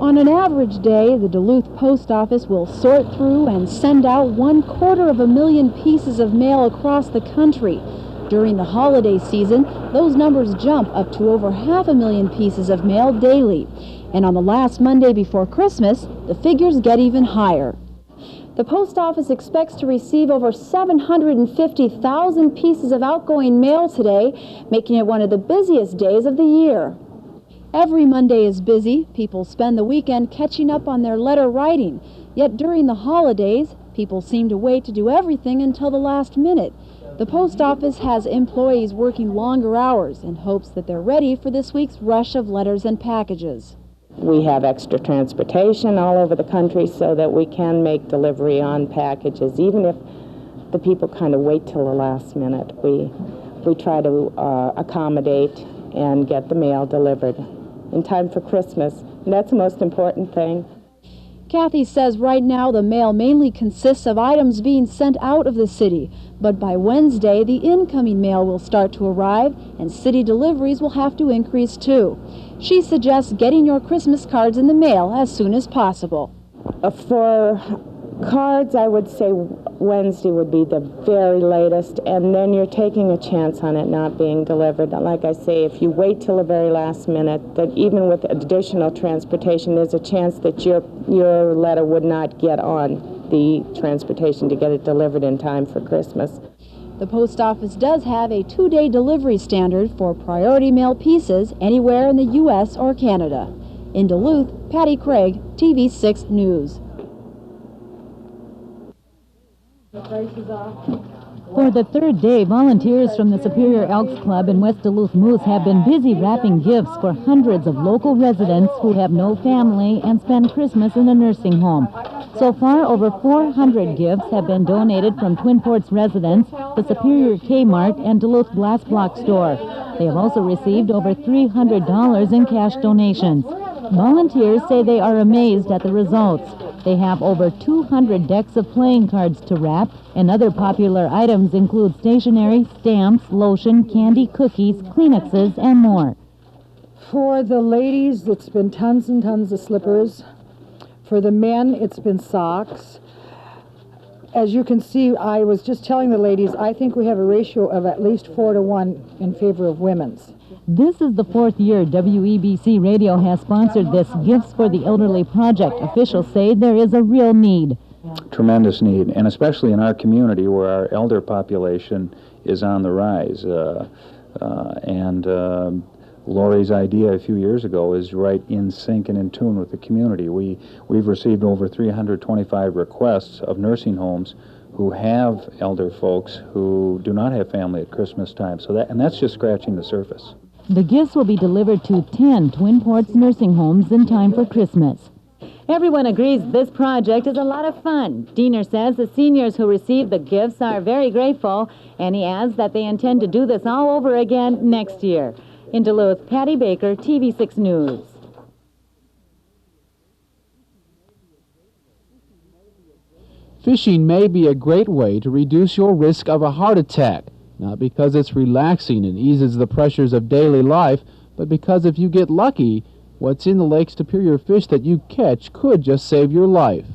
On an average day, the Duluth Post Office will sort through and send out 250,000 pieces of mail across the country. During the holiday season, those numbers jump up to over 500,000 pieces of mail daily. And on the last Monday before Christmas, the figures get even higher. The post office expects to receive over 750,000 pieces of outgoing mail today, making it one of the busiest days of the year. Every Monday is busy. People spend the weekend catching up on their letter writing. Yet during the holidays, people seem to wait to do everything until the last minute. The post office has employees working longer hours and hopes that they're ready for this week's rush of letters and packages. We have extra transportation all over the country so that we can make delivery on packages. Even if the people kind of wait till the last minute, we try to accommodate and get the mail delivered in time for Christmas. And that's the most important thing. Kathy says right now the mail mainly consists of items being sent out of the city, but by Wednesday the incoming mail will start to arrive and city deliveries will have to increase too. She suggests getting your Christmas cards in the mail as soon as possible. For cards, I would say Wednesday would be the very latest, and then you're taking a chance on it not being delivered. Like I say, if you wait till the very last minute, that even with additional transportation, there's a chance that your letter would not get on the transportation to get it delivered in time for Christmas. The post office does have a 2-day delivery standard for priority mail pieces anywhere in the U.S. or Canada. In Duluth, Patty Craig, TV6 News. For the third day, volunteers from the Superior Elks Club in West Duluth Moose have been busy wrapping gifts for hundreds of local residents who have no family and spend Christmas in a nursing home. So far, over 400 gifts have been donated from Twin Ports residents, the Superior Kmart, and Duluth Glass Block Store. They have also received over $300 in cash donations. Volunteers say they are amazed at the results. They have over 200 decks of playing cards to wrap, and other popular items include stationery, stamps, lotion, candy, cookies, Kleenexes, and more. For the ladies, it's been tons and tons of slippers. For the men, it's been socks. As you can see, I was just telling the ladies, I think we have a ratio of at least 4-to-1 in favor of women's. This is the fourth year WEBC Radio has sponsored this Gifts for the Elderly project. Officials say there is a real need. Tremendous need, and especially in our community where our elder population is on the rise. Lori's idea a few years ago is right in sync and in tune with the community. We've received over 325 requests of nursing homes who have elder folks who do not have family at Christmas time. And that's just scratching the surface. The gifts will be delivered to 10 Twin Ports nursing homes in time for Christmas. Everyone agrees this project is a lot of fun. Diener says the seniors who received the gifts are very grateful, and he adds that they intend to do this all over again next year. In Duluth, Patty Baker, TV6 News. Fishing may be a great way to reduce your risk of a heart attack, not because it's relaxing and eases the pressures of daily life, but because if you get lucky, what's in the Lake Superior fish that you catch could just save your life.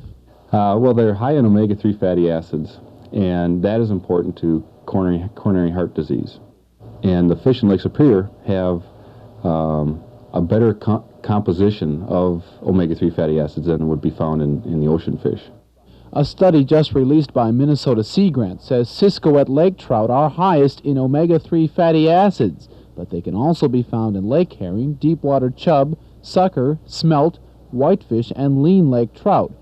Well, they're high in omega-3 fatty acids, and that is important to coronary heart disease. And the fish in Lake Superior have a better composition of omega-3 fatty acids than would be found in the ocean fish. A study just released by Minnesota Sea Grant says Siskoet lake trout are highest in omega-3 fatty acids, but they can also be found in lake herring, deep-water chub, sucker, smelt, whitefish, and lean lake trout.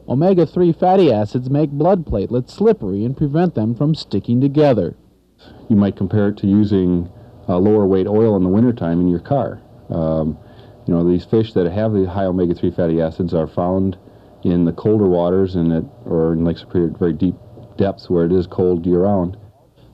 Omega-3 fatty acids make blood platelets slippery and prevent them from sticking together. You might compare it to using lower weight oil in the wintertime in your car. These fish that have the high omega-3 fatty acids are found in the colder waters or in Lake Superior at very deep depths where it is cold year-round.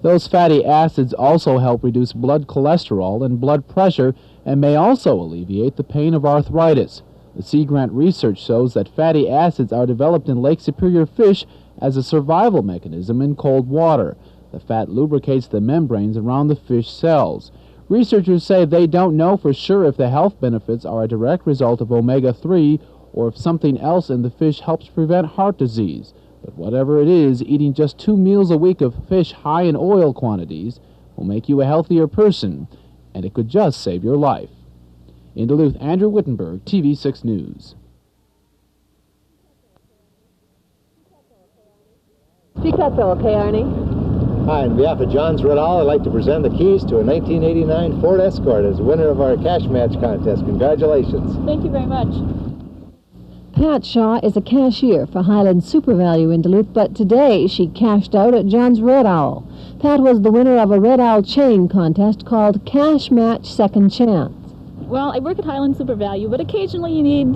Those fatty acids also help reduce blood cholesterol and blood pressure and may also alleviate the pain of arthritis. The Sea Grant research shows that fatty acids are developed in Lake Superior fish as a survival mechanism in cold water. The fat lubricates the membranes around the fish cells. Researchers say they don't know for sure if the health benefits are a direct result of omega-3 or if something else in the fish helps prevent heart disease. But whatever it is, eating just 2 meals a week of fish high in oil quantities will make you a healthier person, and it could just save your life. In Duluth, Andrew Wittenberg, TV6 News. Picasso, okay, Arnie? Hi, on behalf of John's Red Owl, I'd like to present the keys to a 1989 Ford Escort as winner of our cash match contest. Congratulations. Thank you very much. Pat Shaw is a cashier for Highland Super Value in Duluth, but today she cashed out at John's Red Owl. Pat was the winner of a Red Owl chain contest called Cash Match Second Chance. Well, I work at Highland Super Value, but occasionally you need,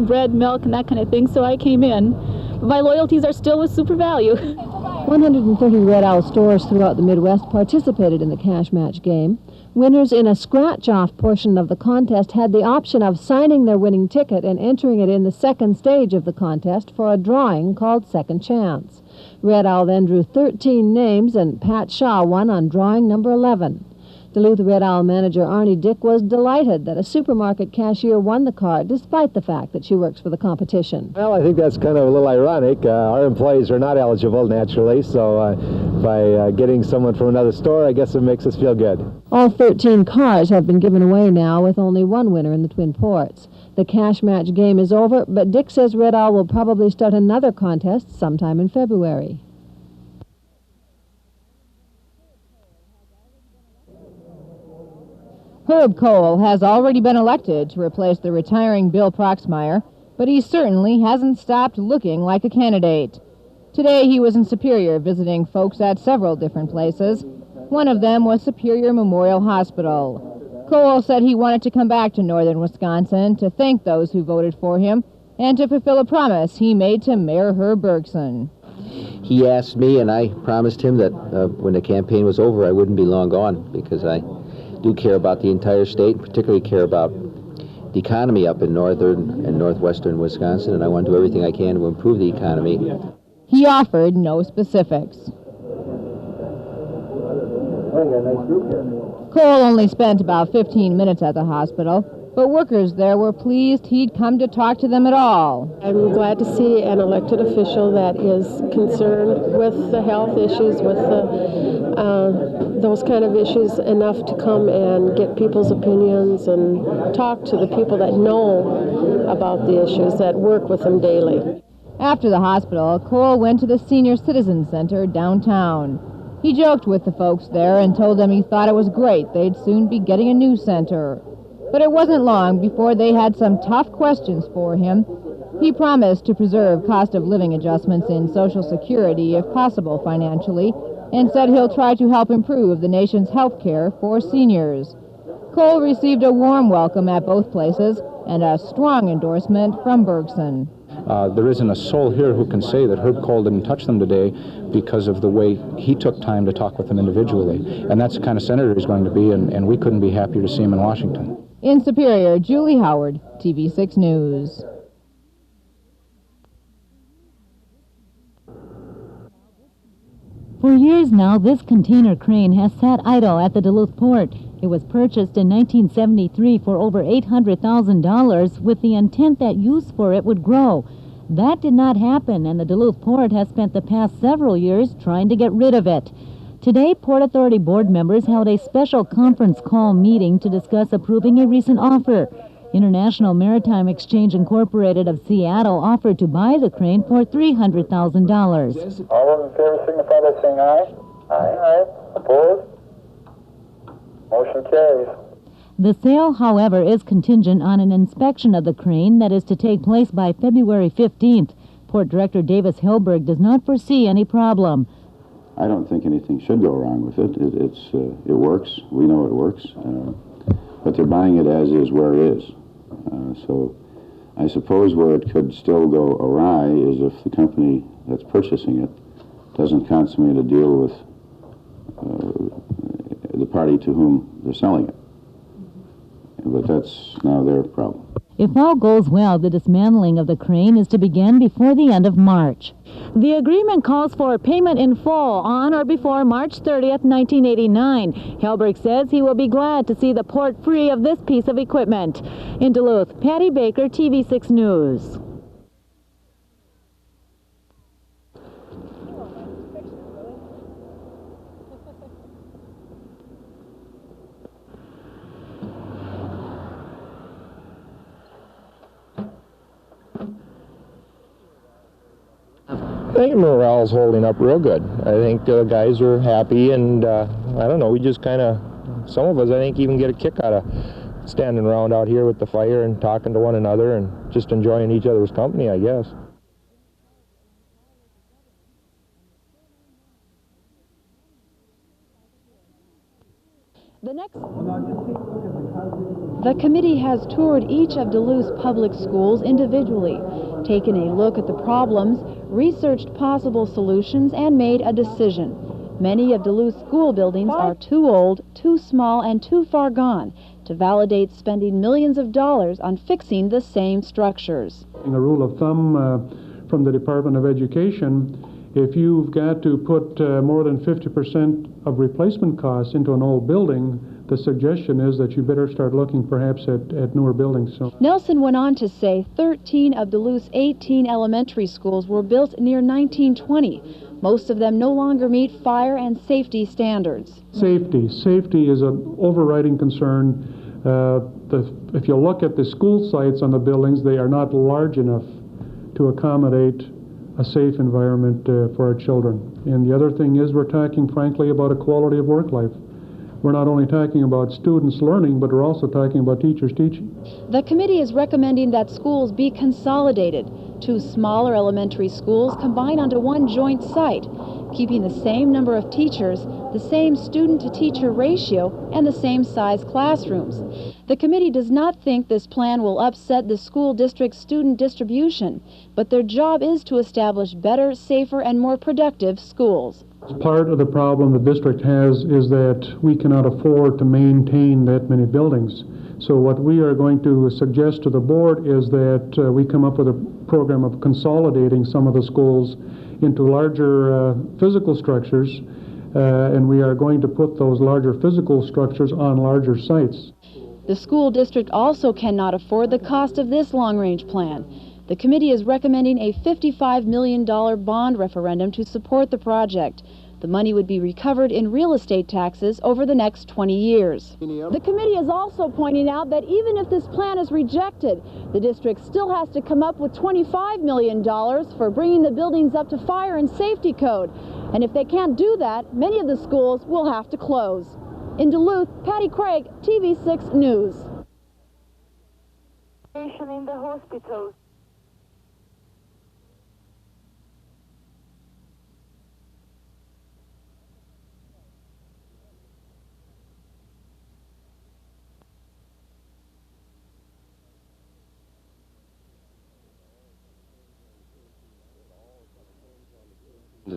bread, milk, and that kind of thing, so I came in. But my loyalties are still with Super Value. 130 Red Owl stores throughout the Midwest participated in the cash match game. Winners in a scratch-off portion of the contest had the option of signing their winning ticket and entering it in the second stage of the contest for a drawing called Second Chance. Red Owl then drew 13 names, and Pat Shaw won on drawing number 11. Duluth Red Owl manager Arnie Dick was delighted that a supermarket cashier won the card, despite the fact that she works for the competition. Well, I think that's kind of a little ironic. Our employees are not eligible, naturally, so by getting someone from another store, I guess it makes us feel good. All 13 cars have been given away now, with only one winner in the Twin Ports. The cash match game is over, but Dick says Red Owl will probably start another contest sometime in February. Herb Cole has already been elected to replace the retiring Bill Proxmire, but he certainly hasn't stopped looking like a candidate. Today he was in Superior visiting folks at several different places. One of them was Superior Memorial Hospital. Cole said he wanted to come back to northern Wisconsin to thank those who voted for him and to fulfill a promise he made to Mayor Herb Bergson. He asked me, and I promised him that when the campaign was over, I wouldn't be long gone, because I do care about the entire state, particularly care about the economy up in northern and northwestern Wisconsin, and I want to do everything I can to improve the economy. He offered no specifics. Cole only spent about 15 minutes at the hospital, but workers there were pleased he'd come to talk to them at all. I'm glad to see an elected official that is concerned with the health issues, with those kind of issues, enough to come and get people's opinions and talk to the people that know about the issues, that work with them daily. After the hospital, Cole went to the Senior Citizen Center downtown. He joked with the folks there and told them he thought it was great they'd soon be getting a new center. But it wasn't long before they had some tough questions for him. He promised to preserve cost of living adjustments in Social Security if possible financially, and said he'll try to help improve the nation's health care for seniors. Cole received a warm welcome at both places and a strong endorsement from Bergson. There isn't a soul here who can say that Herb Cole didn't touch them today because of the way he took time to talk with them individually. And that's the kind of senator he's going to be, and we couldn't be happier to see him in Washington. In Superior, Julie Howard, TV6 News. For years now, this container crane has sat idle at the Duluth port. It was purchased in 1973 for over $800,000 with the intent that use for it would grow. That did not happen, and the Duluth port has spent the past several years trying to get rid of it. Today, Port Authority board members held a special conference call meeting to discuss approving a recent offer. International Maritime Exchange Incorporated of Seattle offered to buy the crane for $300,000. All those in favor signify by saying aye. Aye. Opposed? Motion carries. The sale, however, is contingent on an inspection of the crane that is to take place by February 15th. Port Director Davis Hilberg does not foresee any problem. I don't think anything should go wrong with it. It works. We know it works. But they're buying it as is, where it is. So I suppose where it could still go awry is if the company that's purchasing it doesn't consummate a deal with the party to whom they're selling it. But that's now their problem. If all goes well, the dismantling of the crane is to begin before the end of March. The agreement calls for payment in full on or before March 30th, 1989. Helberg says he will be glad to see the port free of this piece of equipment. In Duluth, Patty Baker, TV6 News. I think morale's holding up real good. I think the guys are happy, and I don't know, we just kind of, some of us I think even get a kick out of standing around out here with the fire and talking to one another and just enjoying each other's company, I guess. The committee has toured each of Duluth's public schools individually, taken a look at the problems, researched possible solutions, and made a decision. Many of Duluth's school buildings are too old, too small, and too far gone to validate spending millions of dollars on fixing the same structures. A rule of thumb from the Department of Education, if you've got to put more than 50% of replacement costs into an old building, the suggestion is that you better start looking perhaps at newer buildings. So Nelson went on to say 13 of Duluth's 18 elementary schools were built near 1920. Most of them no longer meet fire and safety standards. Safety is an overriding concern. If you look at the school sites on the buildings, they are not large enough to accommodate a safe environment for our children. And the other thing is we're talking frankly about a quality of work life. We're not only talking about students learning, but we're also talking about teachers teaching. The committee is recommending that schools be consolidated. 2 smaller elementary schools combined onto one joint site, keeping the same number of teachers, the same student-to-teacher ratio, and the same size classrooms. The committee does not think this plan will upset the school district's student distribution, but their job is to establish better, safer, and more productive schools. Part of the problem the district has is that we cannot afford to maintain that many buildings. So what we are going to suggest to the board is that we come up with a program of consolidating some of the schools into larger physical structures, and we are going to put those larger physical structures on larger sites. The school district also cannot afford the cost of this long-range plan. The committee is recommending a $55 million bond referendum to support the project. The money would be recovered in real estate taxes over the next 20 years. The committee is also pointing out that even if this plan is rejected, the district still has to come up with $25 million for bringing the buildings up to fire and safety code. And if they can't do that, many of the schools will have to close. In Duluth, Patty Craig, TV6 News. In the hospitals.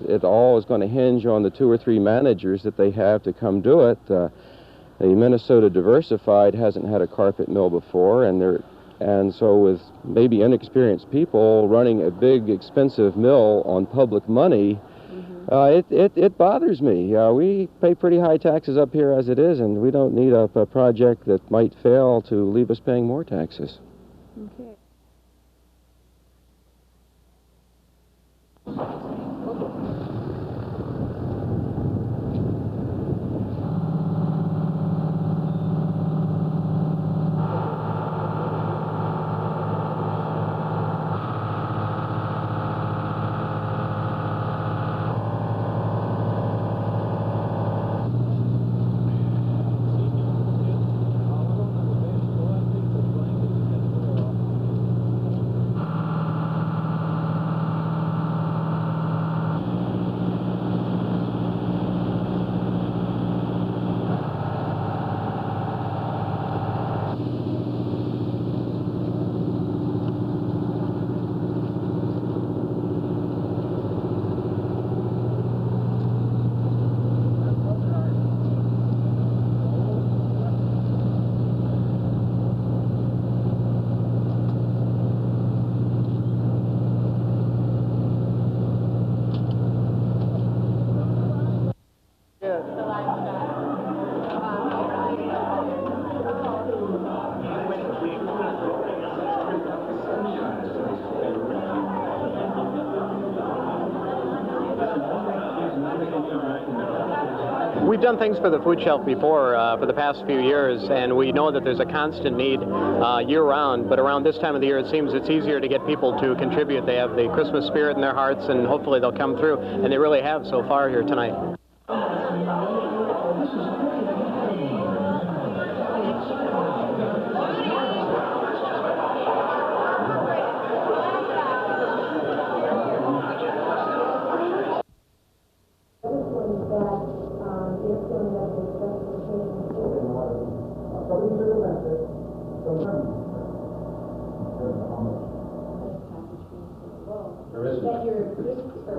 It all is going to hinge on the 2 or 3 managers that they have to come do it. The Minnesota Diversified hasn't had a carpet mill before, and so with maybe inexperienced people running a big, expensive mill on public money, it bothers me. We pay pretty high taxes up here as it is, and we don't need a project that might fail to leave us paying more taxes. Okay. We've done things for the food shelf before for the past few years, and we know that there's a constant need year-round, but around this time of the year it seems it's easier to get people to contribute. They have the Christmas spirit in their hearts, and hopefully they'll come through, and they really have so far here tonight.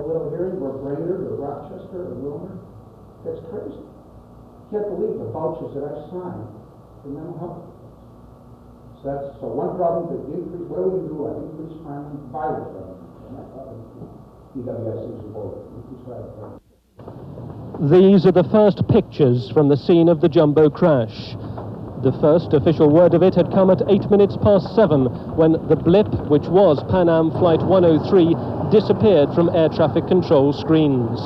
Little hearing or Brainerd or Rochester or Wilmer. That's crazy. Can't believe the vouchers that I signed for mental health. So one problem to increase, what do we do? Increase crime and violence revenue. DWIC is involved. Increase violence. These are the first pictures from the scene of the jumbo crash. The first official word of it had come at 7 when the blip, which was Pan Am Flight 103, disappeared from air traffic control screens.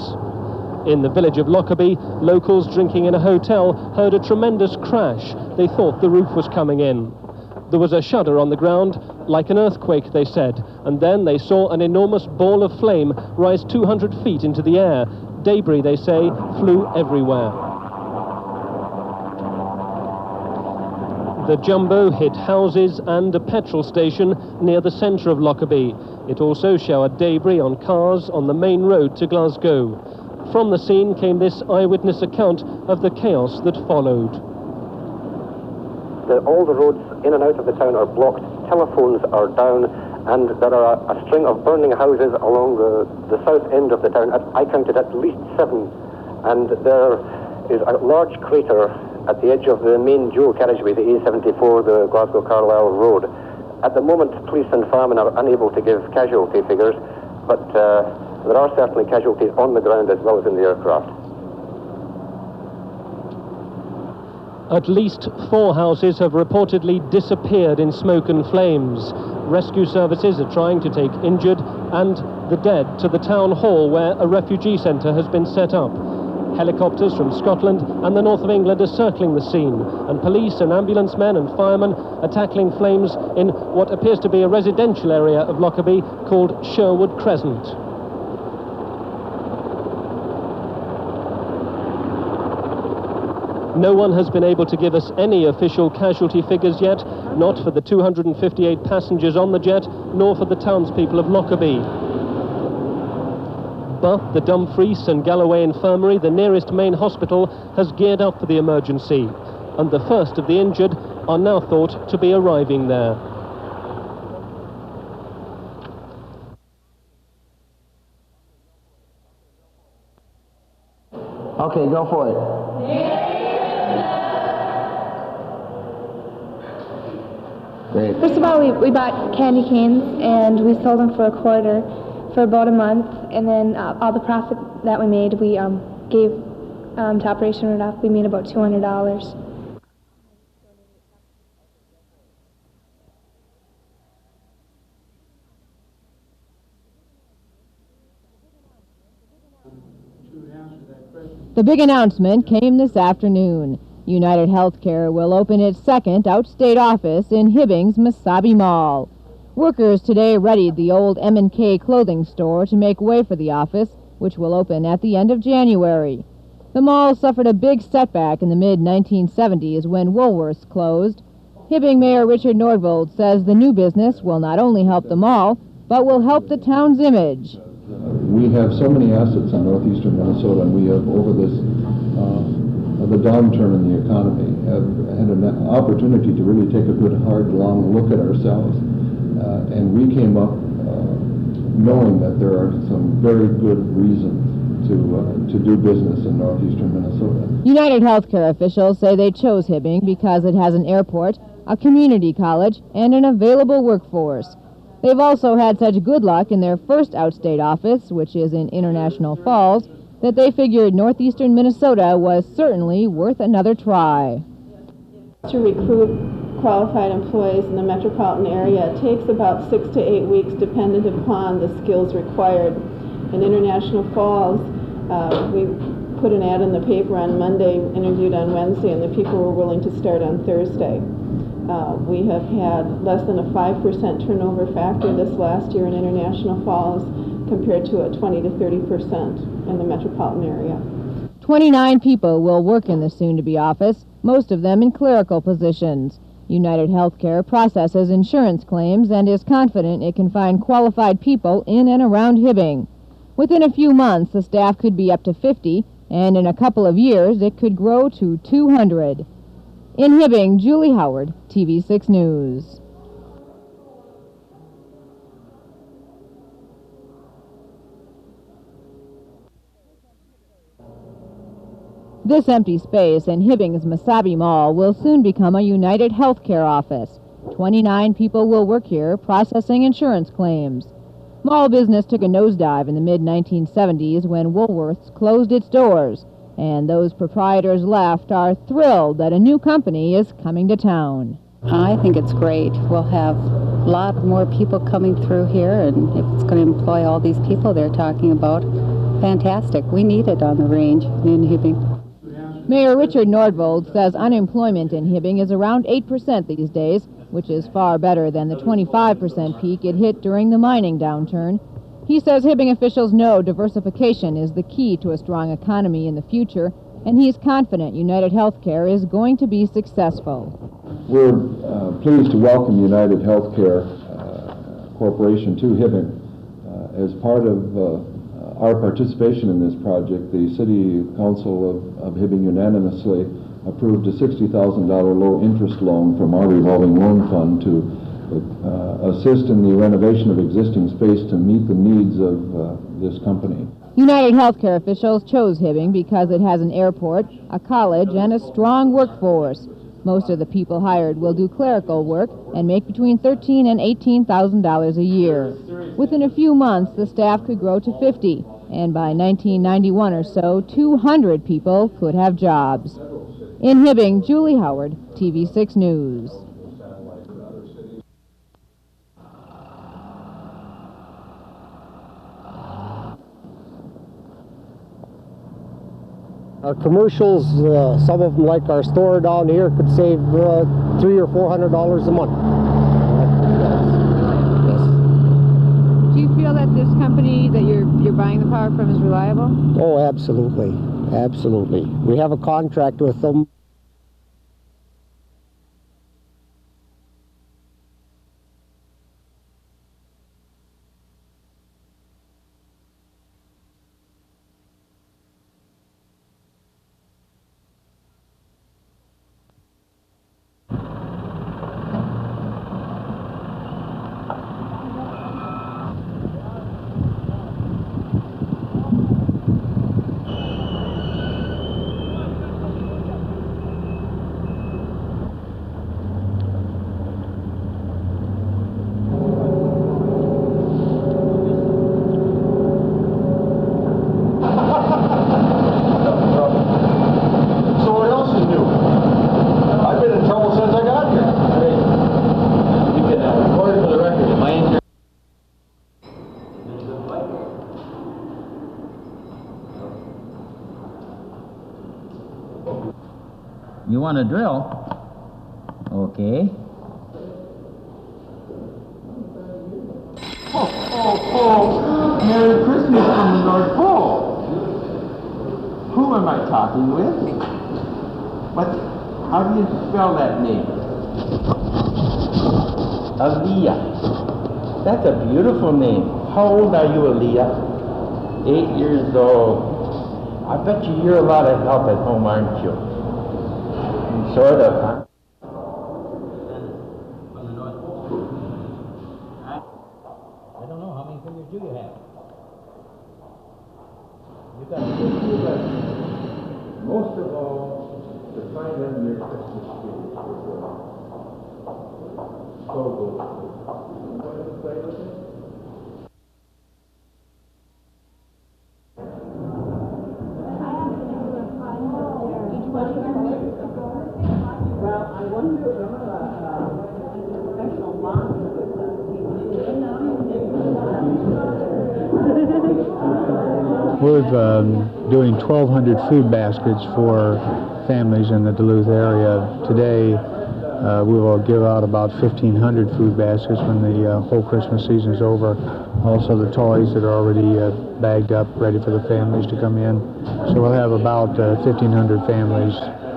In the village of Lockerbie, locals drinking in a hotel heard a tremendous crash. They thought the roof was coming in. There was a shudder on the ground, like an earthquake, they said, and then they saw an enormous ball of flame rise 200 feet into the air. Debris, they say, flew everywhere. The jumbo hit houses and a petrol station near the centre of Lockerbie. It also showered debris on cars on the main road to Glasgow. From the scene came this eyewitness account of the chaos that followed. All the roads in and out of the town are blocked, telephones are down, and there are a string of burning houses along the south end of the town. I counted at least 7, and there is a large crater at the edge of the main dual carriageway, the A74, the Glasgow-Carlisle road. At the moment, police and firemen are unable to give casualty figures, but there are certainly casualties on the ground as well as in the aircraft. At least 4 houses have reportedly disappeared in smoke and flames. Rescue services are trying to take injured and the dead to the town hall where a refugee centre has been set up. Helicopters from Scotland and the north of England are circling the scene, and police and ambulance men and firemen are tackling flames in what appears to be a residential area of Lockerbie called Sherwood Crescent. No one has been able to give us any official casualty figures yet, not for the 258 passengers on the jet, nor for the townspeople of Lockerbie. But the Dumfries and Galloway Infirmary, the nearest main hospital, has geared up for the emergency, and the first of the injured are now thought to be arriving there. Okay, go for it. Great. First of all, we bought candy canes and we sold them for a quarter for about a month, and then all the profit that we made we gave to Operation Root Off. We made about $200. The big announcement came this afternoon. United Healthcare will open its second outstate office in Hibbing's Mesabi Mall. Workers today readied the old M&K clothing store to make way for the office, which will open at the end of January. The mall suffered a big setback in the mid-1970s when Woolworths closed. Hibbing Mayor Richard Nordvold says the new business will not only help the mall, but will help the town's image. We have so many assets in northeastern Minnesota, and we have, over this the downturn in the economy, have had an opportunity to really take a good, hard, long look at ourselves. And we came up knowing that there are some very good reasons to do business in northeastern Minnesota. United Healthcare officials say they chose Hibbing because it has an airport, a community college, and an available workforce. They've also had such good luck in their first outstate office, which is in International Falls, that they figured northeastern Minnesota was certainly worth another try. To recruit qualified employees in the metropolitan area, it takes about 6 to 8 weeks dependent upon the skills required. In International Falls, we put an ad in the paper on Monday, interviewed on Wednesday, and the people were willing to start on Thursday. We have had less than a 5% turnover factor this last year in International Falls compared to a 20 to 30% in the metropolitan area. 29 people will work in the soon-to-be office, most of them in clerical positions. United Healthcare processes insurance claims and is confident it can find qualified people in and around Hibbing. Within a few months, the staff could be up to 50, and in a couple of years, it could grow to 200. In Hibbing, Julie Howard, TV6 News. This empty space in Hibbing's Mesabi Mall will soon become a United Healthcare office. 29 people will work here processing insurance claims. Mall business took a nosedive in the mid-1970s when Woolworths closed its doors, and those proprietors left are thrilled that a new company is coming to town. I think it's great. We'll have a lot more people coming through here, and if it's going to employ all these people they're talking about, fantastic. We need it on the range in Hibbing. Mayor Richard Nordvold says unemployment in Hibbing is around 8% these days, which is far better than the 25% peak it hit during the mining downturn. He says Hibbing officials know diversification is the key to a strong economy in the future, and he's confident United Healthcare is going to be successful. We're pleased to welcome United Healthcare Corporation to Hibbing. As part of our participation in this project, the City Council of Hibbing unanimously approved a $60,000 low-interest loan from our revolving loan fund to assist in the renovation of existing space to meet the needs of this company. United Healthcare officials chose Hibbing because it has an airport, a college, and a strong workforce. Most of the people hired will do clerical work and make between $13,000 and $18,000 a year. Within a few months, the staff could grow to 50, and by 1991 or so, 200 people could have jobs. In Hibbing, Julie Howard, TV6 News. Our commercials, some of them like our store down here, could save $300 or $400 a month. Do you feel that this company that you're buying the power from is reliable? Oh, absolutely. Absolutely. We have a contract with them. You want to drill? Okay. Oh, Merry Christmas from the North Pole. Who am I talking with? How do you spell that name? Aaliyah. That's a beautiful name. How old are you, Aaliyah? 8 years old. I bet you're a lot of help at home, aren't you? Sort of, huh? I don't know, how many fingers do you have? You got Most of all, to find them your Christmas tree so good. You want to play with it? Well, I wonder if a professional monster We're doing 1,200 food baskets for families in the Duluth area. Today, we will give out about 1,500 food baskets when the whole Christmas season is over. Also the toys that are already bagged up, ready for the families to come in. So we'll have about 1,500 families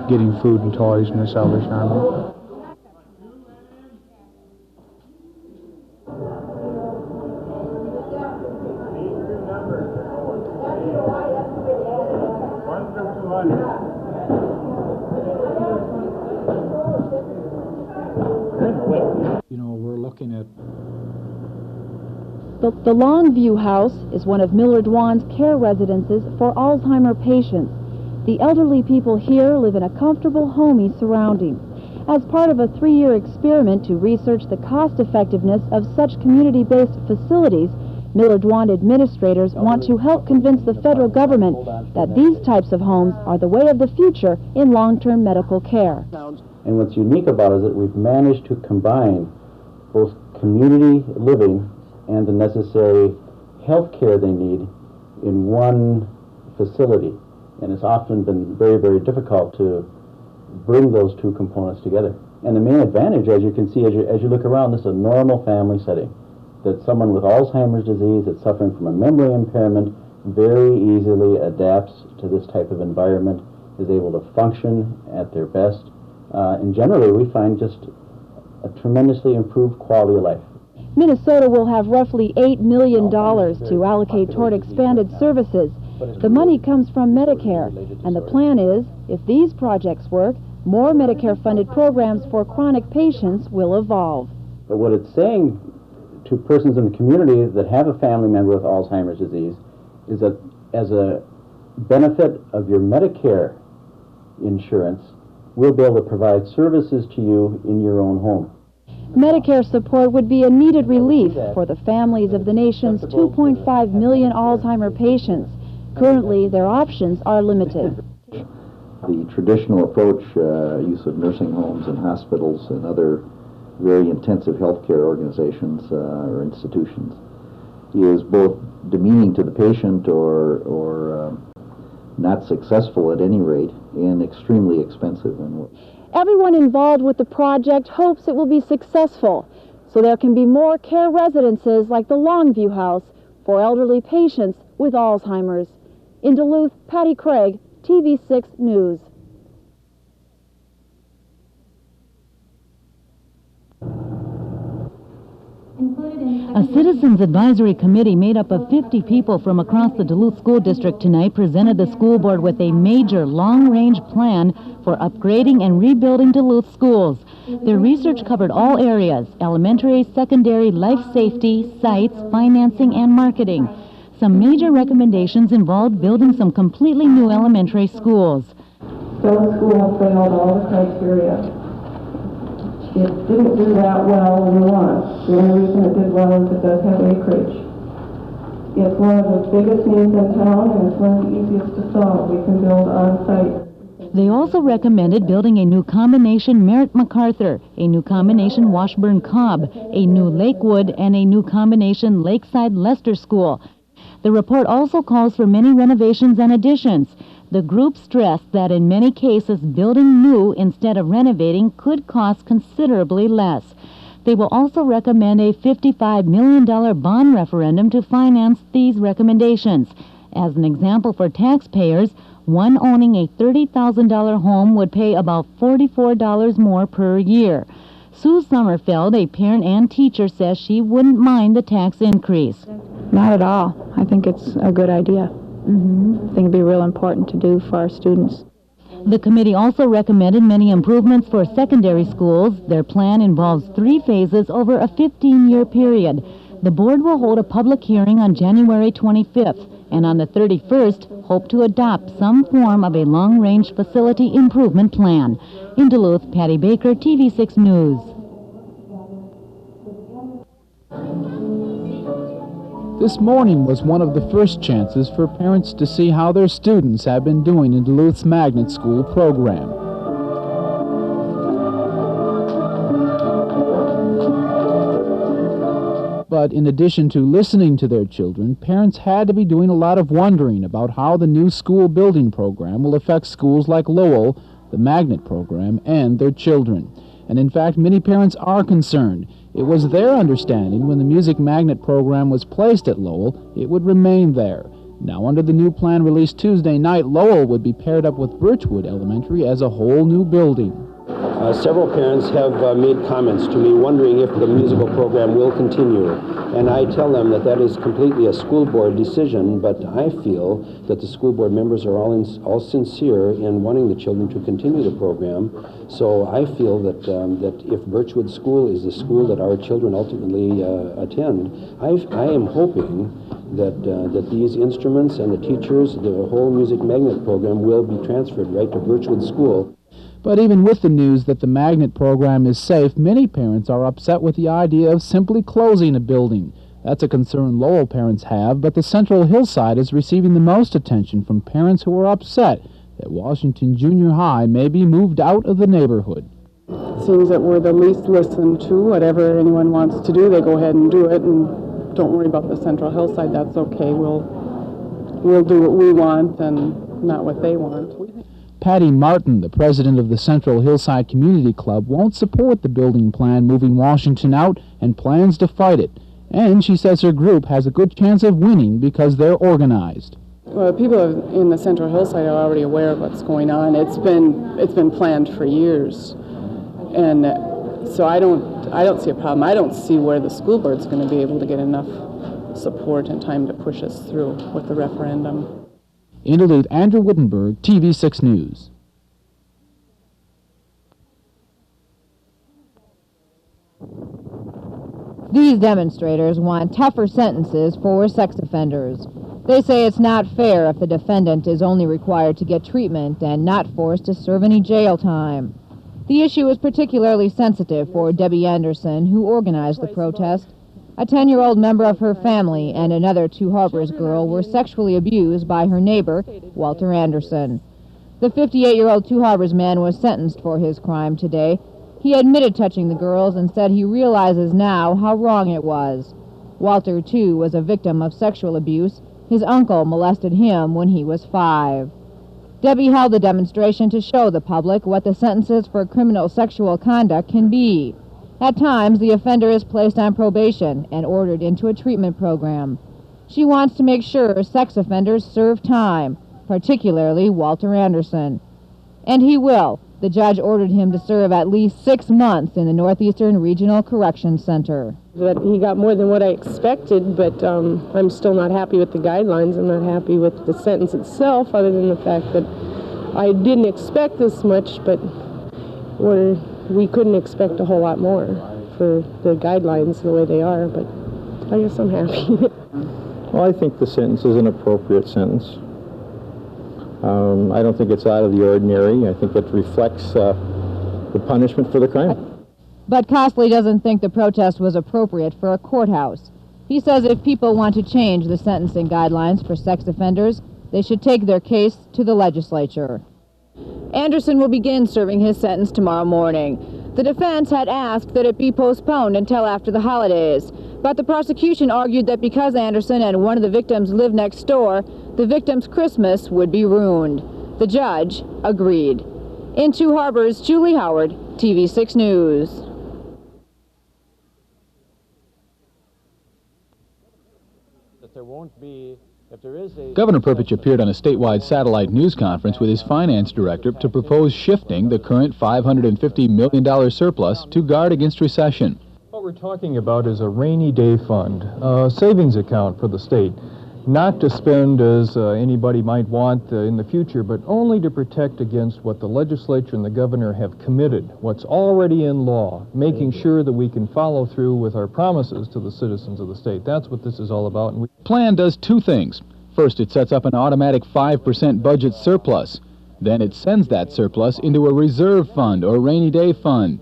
getting food and toys from the Salvation Army. You know, we're looking at... The Longview House is one of Millard Wan's care residences for Alzheimer patients. The elderly people here live in a comfortable, homey surrounding. As part of a 3-year experiment to research the cost-effectiveness of such community-based facilities, Millard Wan administrators want to help convince the federal government that these types of homes are the way of the future in long-term medical care. And what's unique about it is that we've managed to combine both community living and the necessary health care they need in one facility. And it's often been very, very difficult to bring those two components together. And the main advantage, as you can see, as you look around, this is a normal family setting. That someone with Alzheimer's disease that's suffering from a memory impairment very easily adapts to this type of environment, is able to function at their best. And generally, we find just a tremendously improved quality of life. Minnesota will have roughly $8 million to allocate toward expanded services. The money comes from Medicare, and the plan is, if these projects work, more Medicare-funded programs for chronic patients will evolve. But what it's saying to persons in the community that have a family member with Alzheimer's disease is that as a benefit of your Medicare insurance, we'll be able to provide services to you in your own home. Medicare support would be a needed relief for the families of the nation's 2.5 million Alzheimer patients. Currently, their options are limited. The traditional approach, use of nursing homes and hospitals and other very intensive healthcare organizations or institutions, is both demeaning to the patient or not successful at any rate, and extremely expensive. Everyone involved with the project hopes it will be successful, so there can be more care residences like the Longview House for elderly patients with Alzheimer's. In Duluth, Patty Craig, TV6 News. A citizens advisory committee made up of 50 people from across the Duluth School District tonight presented the school board with a major long-range plan for upgrading and rebuilding Duluth schools. Their research covered all areas: elementary, secondary, life safety, sites, financing, and marketing. Some major recommendations involved building some completely new elementary schools. Duluth School failed all the criteria. It didn't do that well in the one. The only reason it did well is it does have acreage. It's one of the biggest needs in town, and it's one of the easiest to solve. We can build on site. They also recommended building a new combination Merritt MacArthur, a new combination Washburn Cobb, a new Lakewood, and a new combination Lakeside Lester School. The report also calls for many renovations and additions. The group stressed that in many cases, building new instead of renovating could cost considerably less. They will also recommend a $55 million bond referendum to finance these recommendations. As an example for taxpayers, one owning a $30,000 home would pay about $44 more per year. Sue Sommerfeld, a parent and teacher, says she wouldn't mind the tax increase. Not at all. I think it's a good idea. I think it'd be real important to do for our students. The committee also recommended many improvements for secondary schools. Their plan involves 3 phases over a 15-year period. The board will hold a public hearing on January 25th, and on the 31st, hope to adopt some form of a long-range facility improvement plan. In Duluth, Patty Baker, TV6 News. This morning was one of the first chances for parents to see how their students have been doing in Duluth's Magnet School program. But in addition to listening to their children, parents had to be doing a lot of wondering about how the new school building program will affect schools like Lowell, the Magnet program, and their children. And in fact, many parents are concerned. It was their understanding when the Music Magnet program was placed at Lowell, it would remain there. Now, under the new plan released Tuesday night, Lowell would be paired up with Birchwood Elementary as a whole new building. Several parents have made comments to me wondering if the musical program will continue, and I tell them that that is completely a school board decision, but I feel that the school board members are all sincere in wanting the children to continue the program. So I feel that if Birchwood School is the school that our children ultimately attend, I am hoping that these instruments and the teachers, the whole Music Magnet program will be transferred right to Birchwood School. But even with the news that the Magnet program is safe, many parents are upset with the idea of simply closing a building. That's a concern Lowell parents have, but the Central Hillside is receiving the most attention from parents who are upset that Washington Junior High may be moved out of the neighborhood. It seems that we're the least listened to. Whatever anyone wants to do, they go ahead and do it, and don't worry about the Central Hillside. That's okay. We'll do what we want and not what they want. Patty Martin, the president of the Central Hillside Community Club, won't support the building plan moving Washington out and plans to fight it. And she says her group has a good chance of winning because they're organized. Well, people in the Central Hillside are already aware of what's going on. It's been planned for years, and so I don't see a problem. I don't see where the school board's going to be able to get enough support and time to push us through with the referendum. In Duluth, Andrew Wittenberg, TV6 News. These demonstrators want tougher sentences for sex offenders. They say it's not fair if the defendant is only required to get treatment and not forced to serve any jail time. The issue is particularly sensitive for Debbie Anderson, who organized the protest. A 10-year-old member of her family and another Two Harbors girl were sexually abused by her neighbor, Walter Anderson. The 58-year-old Two Harbors man was sentenced for his crime today. He admitted touching the girls and said he realizes now how wrong it was. Walter, too, was a victim of sexual abuse. His uncle molested him when he was 5. Debbie held the demonstration to show the public what the sentences for criminal sexual conduct can be. At times, the offender is placed on probation and ordered into a treatment program. She wants to make sure sex offenders serve time, particularly Walter Anderson. And he will. The judge ordered him to serve at least 6 months in the Northeastern Regional Correction Center. But he got more than what I expected, but I'm still not happy with the guidelines. I'm not happy with the sentence itself, other than the fact that I didn't expect this much, but we couldn't expect a whole lot more for the guidelines the way they are, but I guess I'm happy. Well, I think the sentence is an appropriate sentence. I don't think it's out of the ordinary. I think it reflects the punishment for the crime. But Costley doesn't think the protest was appropriate for a courthouse. He says if people want to change the sentencing guidelines for sex offenders, they should take their case to the legislature. Anderson will begin serving his sentence tomorrow morning. The defense had asked that it be postponed until after the holidays, but the prosecution argued that because Anderson and one of the victims lived next door, the victim's Christmas would be ruined. The judge agreed. In Two Harbors, Julie Howard, TV6 News. Governor Perpich appeared on a statewide satellite news conference with his finance director to propose shifting the current $550 million surplus to guard against recession. What we're talking about is a rainy day fund, a savings account for the state, not to spend as anybody might want in the future, but only to protect against what the legislature and the governor have committed, what's already in law, making sure that we can follow through with our promises to the citizens of the state. That's what this is all about. And the plan does two things. First, it sets up an automatic 5% budget surplus. Then it sends that surplus into a reserve fund or rainy day fund.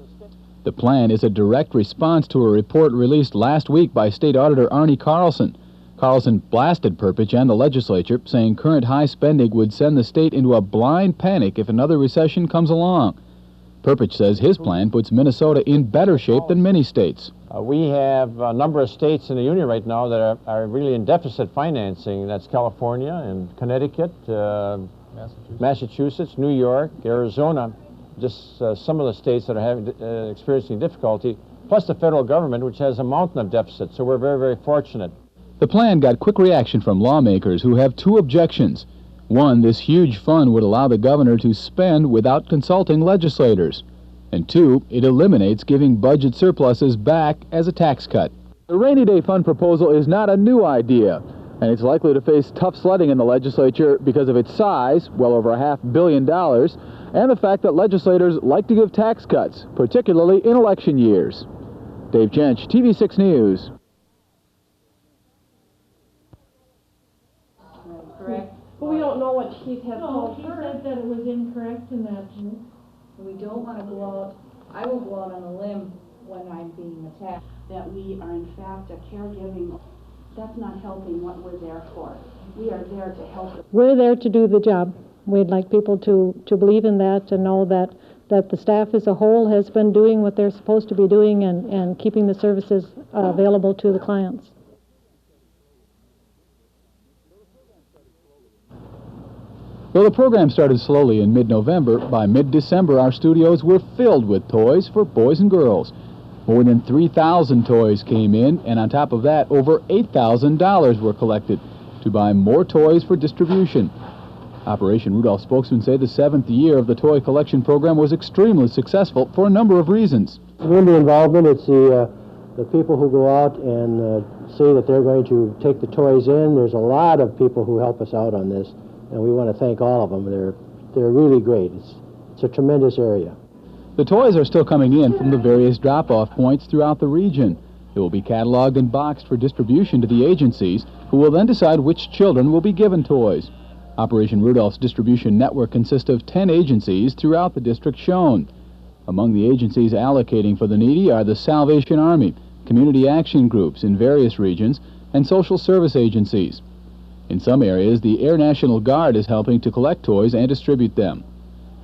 The plan is a direct response to a report released last week by State Auditor Arnie Carlson. Carlson blasted Perpich and the legislature, saying current high spending would send the state into a blind panic if another recession comes along. Perpich says his plan puts Minnesota in better shape than many states. We have a number of states in the Union right now that are really in deficit financing. That's California and Connecticut, Massachusetts, New York, Arizona, just some of the states that are experiencing difficulty, plus the federal government, which has a mountain of deficits. So we're very, very fortunate. The plan got quick reaction from lawmakers who have two objections. One, this huge fund would allow the governor to spend without consulting legislators. And two, it eliminates giving budget surpluses back as a tax cut. The rainy day fund proposal is not a new idea, and it's likely to face tough sledding in the legislature because of its size, well over $500 million, and the fact that legislators like to give tax cuts, particularly in election years. Dave Jench, TV6 News. Correct. But we don't know what Keith has told her. No, he said that it was incorrect in that. We don't want to go out, I will go out on a limb when I'm being attacked. That we are in fact a caregiving, that's not helping what we're there for. We are there to help. We're there to do the job. We'd like people to believe in that, to know that the staff as a whole has been doing what they're supposed to be doing and keeping the services available to the clients. Though the program started slowly in mid-November, by mid-December our studios were filled with toys for boys and girls. More than 3,000 toys came in, and on top of that, over $8,000 were collected to buy more toys for distribution. Operation Rudolph spokesmen say the 7th year of the toy collection program was extremely successful for a number of reasons. Community involvement, it's the people who go out and say that they're going to take the toys in. There's a lot of people who help us out on this, and we want to thank all of them. They're really great. It's a tremendous area. The toys are still coming in from the various drop-off points throughout the region. It will be cataloged and boxed for distribution to the agencies, who will then decide which children will be given toys. Operation Rudolph's distribution network consists of 10 agencies throughout the district shown. Among the agencies allocating for the needy are the Salvation Army, community action groups in various regions, and social service agencies. In some areas, the Air National Guard is helping to collect toys and distribute them.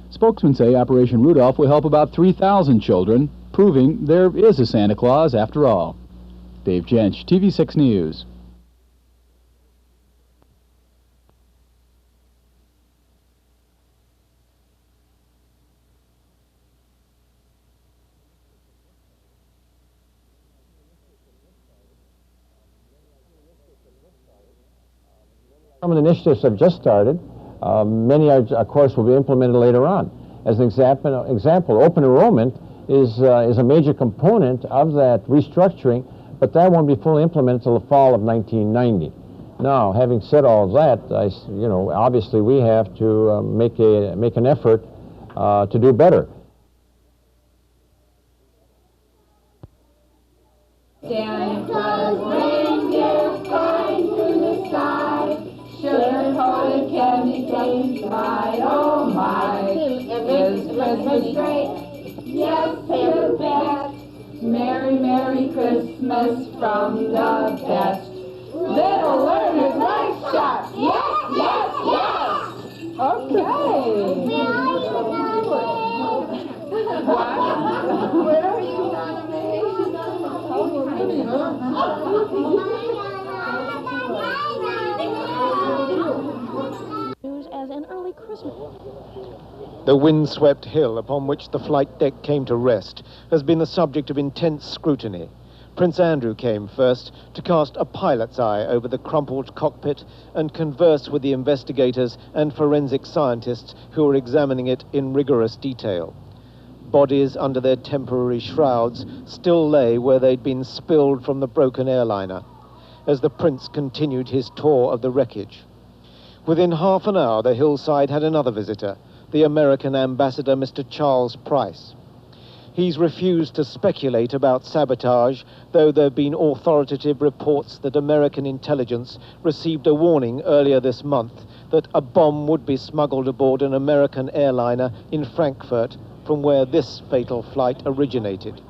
Spokesmen say Operation Rudolph will help about 3,000 children, proving there is a Santa Claus after all. Dave Jench, TV6 News. Some of the initiatives have just started. Many, of course, will be implemented later on. As an example, open enrollment is a major component of that restructuring, but that won't be fully implemented until the fall of 1990. Now, having said all of that, obviously we have to make an effort to do better. Santa's reindeer flying through the sky, sugar-coated candy canes, my oh my. Is Christmas great? Yes, you bet. Merry, Merry Christmas from the best. Little learners like shot. Yes, yes, yes. Okay. What? Where are you, Donna May? News as an early Christmas. The windswept hill upon which the flight deck came to rest has been the subject of intense scrutiny. Prince Andrew came first to cast a pilot's eye over the crumpled cockpit and converse with the investigators and forensic scientists who were examining it in rigorous detail. Bodies under their temporary shrouds still lay where they'd been spilled from the broken airliner, as the prince continued his tour of the wreckage. Within half an hour, the hillside had another visitor, the American ambassador, Mr. Charles Price. He's refused to speculate about sabotage, though there have been authoritative reports that American intelligence received a warning earlier this month that a bomb would be smuggled aboard an American airliner in Frankfurt, from where this fatal flight originated.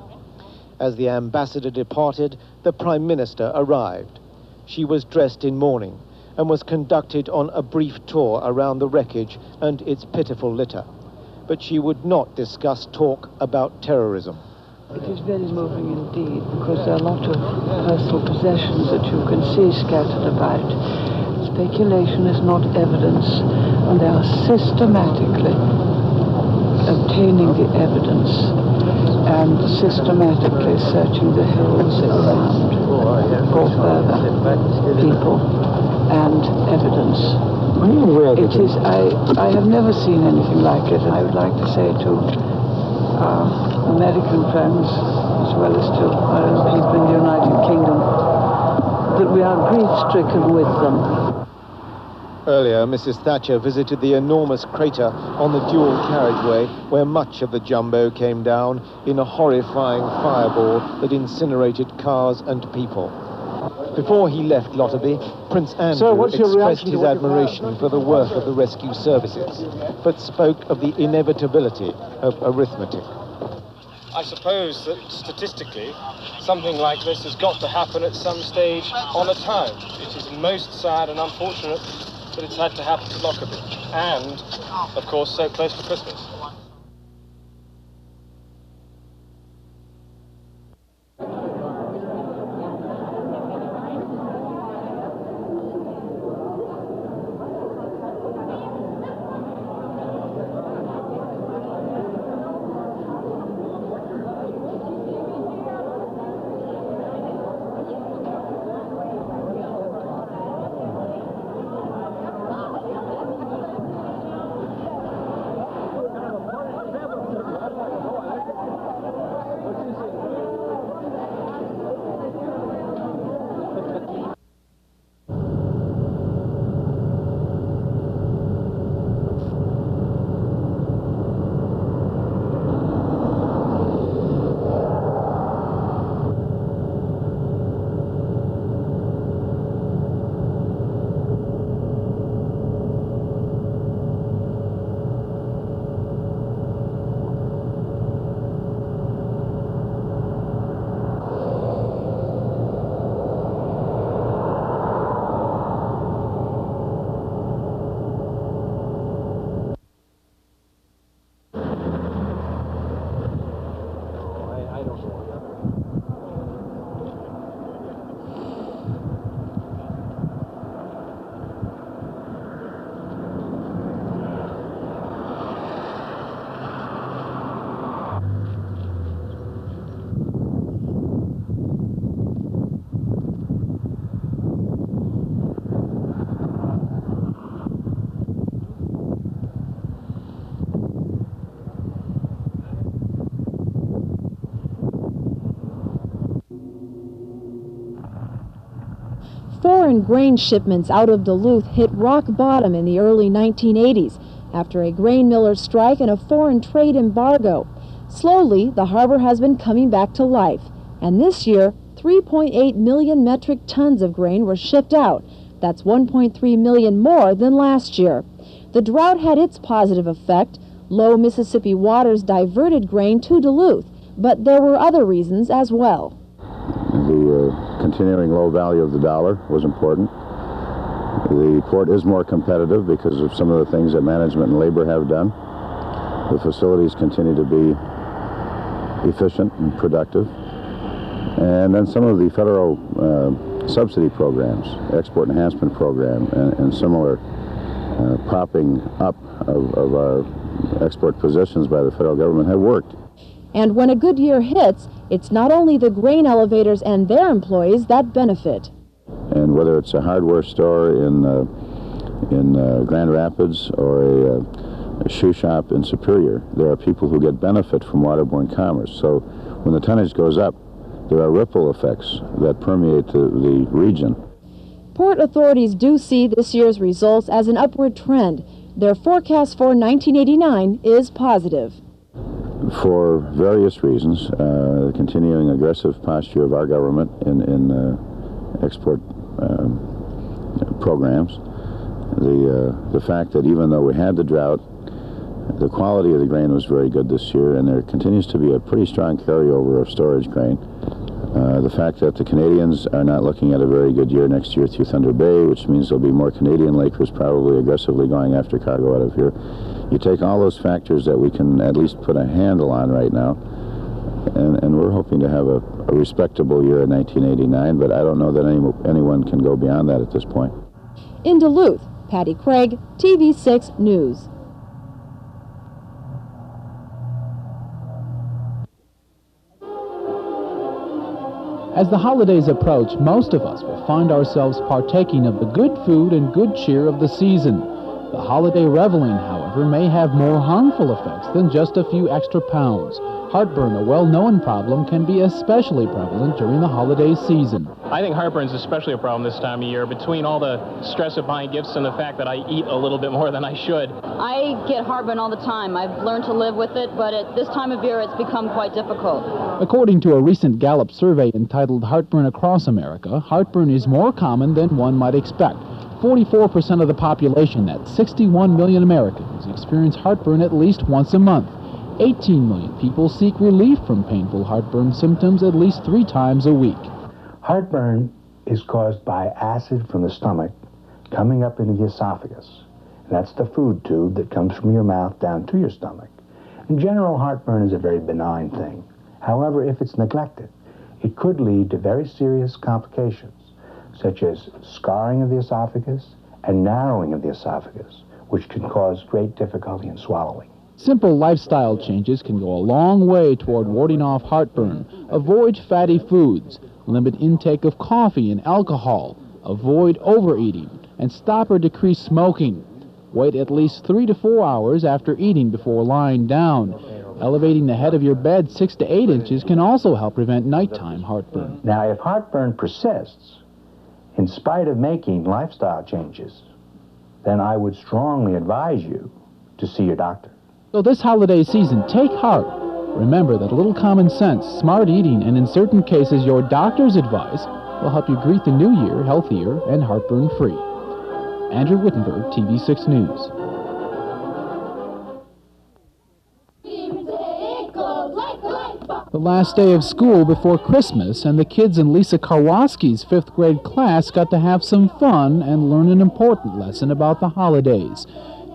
As the ambassador departed, the Prime Minister arrived. She was dressed in mourning and was conducted on a brief tour around the wreckage and its pitiful litter. but she would not discuss talk about terrorism. It is very moving indeed, because there are a lot of personal possessions that you can see scattered about. Speculation is not evidence, and they are systematically obtaining the evidence and systematically searching the hills around for further people and evidence. It is, I have never seen anything like it, and I would like to say to American friends, as well as to our own people in the United Kingdom, that we are grief-stricken with them. Earlier, Mrs. Thatcher visited the enormous crater on the dual carriageway where much of the jumbo came down in a horrifying fireball that incinerated cars and people. Before he left Lotterby, Prince Andrew expressed his admiration for the work of the rescue services, but spoke of the inevitability of arithmetic. I suppose that statistically, something like this has got to happen at some stage on a time. It is most sad and unfortunate that it's had to happen to Lockerbie, and, of course, so close to Christmas. Foreign grain shipments out of Duluth hit rock bottom in the early 1980s after a grain millers strike and a foreign trade embargo. Slowly, the harbor has been coming back to life, and this year, 3.8 million metric tons of grain were shipped out. That's 1.3 million more than last year. The drought had its positive effect. Low Mississippi waters diverted grain to Duluth, but there were other reasons as well. The continuing low value of the dollar was important. The port is more competitive because of some of the things that management and labor have done. The facilities continue to be efficient and productive. And then some of the federal subsidy programs, export enhancement program, and similar propping up of our export positions by the federal government have worked. And when a good year hits, it's not only the grain elevators and their employees that benefit. And whether it's a hardware store in Grand Rapids or a shoe shop in Superior, there are people who get benefit from waterborne commerce. So when the tonnage goes up, there are ripple effects that permeate the region. Port authorities do see this year's results as an upward trend. Their forecast for 1989 is positive. For various reasons, the continuing aggressive posture of our government in export programs, the fact that even though we had the drought, the quality of the grain was very good this year, and there continues to be a pretty strong carryover of storage grain. The fact that the Canadians are not looking at a very good year next year through Thunder Bay, which means there'll be more Canadian Lakers probably aggressively going after cargo out of here. You take all those factors that we can at least put a handle on right now, and we're hoping to have a respectable year in 1989, but I don't know that anyone can go beyond that at this point. In Duluth, Patty Craig, TV6 News. As the holidays approach, most of us will find ourselves partaking of the good food and good cheer of the season. The holiday reveling, however, may have more harmful effects than just a few extra pounds. Heartburn, a well-known problem, can be especially prevalent during the holiday season. I think heartburn is especially a problem this time of year, between all the stress of buying gifts and the fact that I eat a little bit more than I should. I get heartburn all the time. I've learned to live with it, but at this time of year it's become quite difficult. According to a recent Gallup survey entitled Heartburn Across America, heartburn is more common than one might expect. 44% of the population, that's 61 million Americans, experience heartburn at least once a month. 18 million people seek relief from painful heartburn symptoms at least 3 times a week. Heartburn is caused by acid from the stomach coming up into the esophagus. And that's the food tube that comes from your mouth down to your stomach. In general, heartburn is a very benign thing. However, if it's neglected, it could lead to very serious complications, such as scarring of the esophagus and narrowing of the esophagus, which can cause great difficulty in swallowing. Simple lifestyle changes can go a long way toward warding off heartburn. Avoid fatty foods, limit intake of coffee and alcohol, avoid overeating, and stop or decrease smoking. Wait at least 3 to 4 hours after eating before lying down. Elevating the head of your bed 6 to 8 inches can also help prevent nighttime heartburn. Now, if heartburn persists, in spite of making lifestyle changes, then I would strongly advise you to see your doctor. So this holiday season, take heart. Remember that a little common sense, smart eating, and in certain cases your doctor's advice will help you greet the new year healthier and heartburn-free. Andrew Wittenberg, TV6 News. The last day of school before Christmas, and the kids in Lisa Karwoski's 5th grade class got to have some fun and learn an important lesson about the holidays.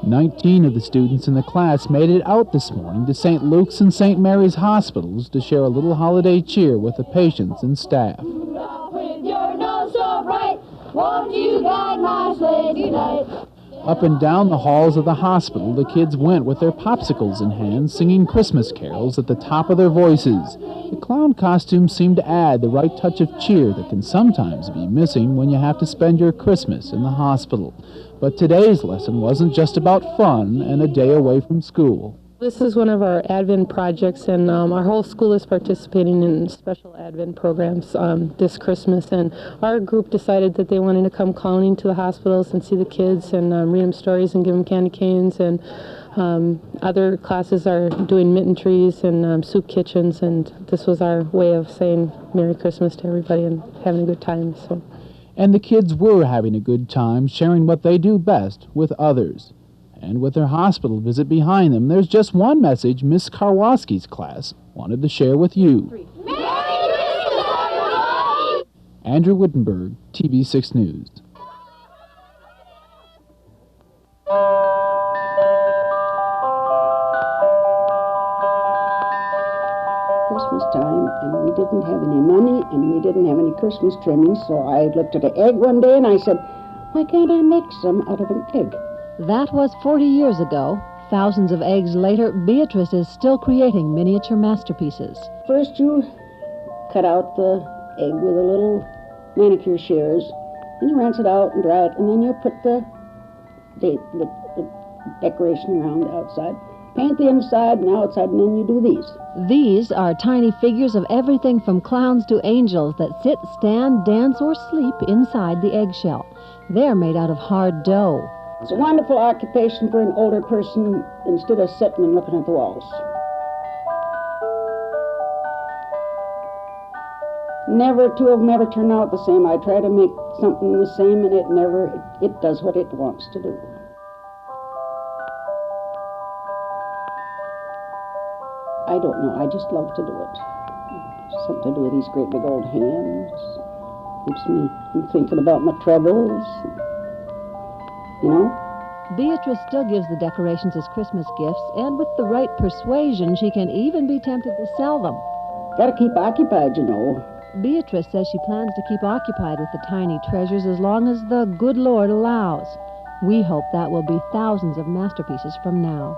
19 of the students in the class made it out this morning to St. Luke's and St. Mary's hospitals to share a little holiday cheer with the patients and staff. With your nose so bright, won't you guide my sleigh tonight? Up and down the halls of the hospital, the kids went with their popsicles in hand, singing Christmas carols at the top of their voices. The clown costumes seemed to add the right touch of cheer that can sometimes be missing when you have to spend your Christmas in the hospital. But today's lesson wasn't just about fun and a day away from school. This is one of our Advent projects, and our whole school is participating in special Advent programs this Christmas. And our group decided that they wanted to come clowning to the hospitals and see the kids and read them stories and give them candy canes. And other classes are doing mitten trees and soup kitchens. And this was our way of saying Merry Christmas to everybody and having a good time. So. And the kids were having a good time, sharing what they do best with others. And with their hospital visit behind them, there's just one message Miss Karwoski's class wanted to share with you. Merry Christmas, everybody! Andrew Wittenberg, TV6 News. Christmas time, and we didn't have any money, and we didn't have any Christmas trimmings, so I looked at an egg one day and I said, why can't I make some out of an egg? That was 40 years ago. Thousands of eggs later, Beatrice is still creating miniature masterpieces. First you cut out the egg with a little manicure shears, and you rinse it out and dry it, and then you put the decoration around the outside. Paint the inside and the outside, and then you do these. These are tiny figures of everything from clowns to angels that sit, stand, dance, or sleep inside the eggshell. They're made out of hard dough. It's a wonderful occupation for an older person instead of sitting and looking at the walls. Two of them ever turn out the same. I try to make something the same and it does what it wants to do. I don't know, I just love to do it. Something to do with these great big old hands. Keeps me from thinking about my troubles, you know. Beatrice still gives the decorations as Christmas gifts, and with the right persuasion, she can even be tempted to sell them. Gotta keep occupied, you know. Beatrice says she plans to keep occupied with the tiny treasures as long as the good Lord allows. We hope that will be thousands of masterpieces from now.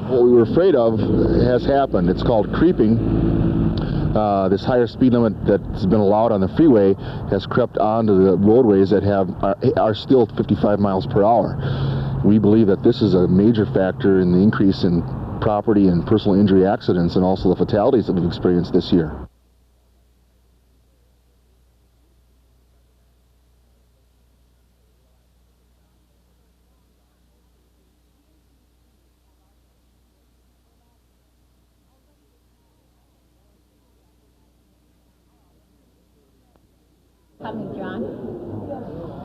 What we were afraid of has happened. It's called creeping. This higher speed limit that's been allowed on the freeway has crept onto the roadways that are still 55 miles per hour. We believe that this is a major factor in the increase in property and personal injury accidents and also the fatalities that we've experienced this year.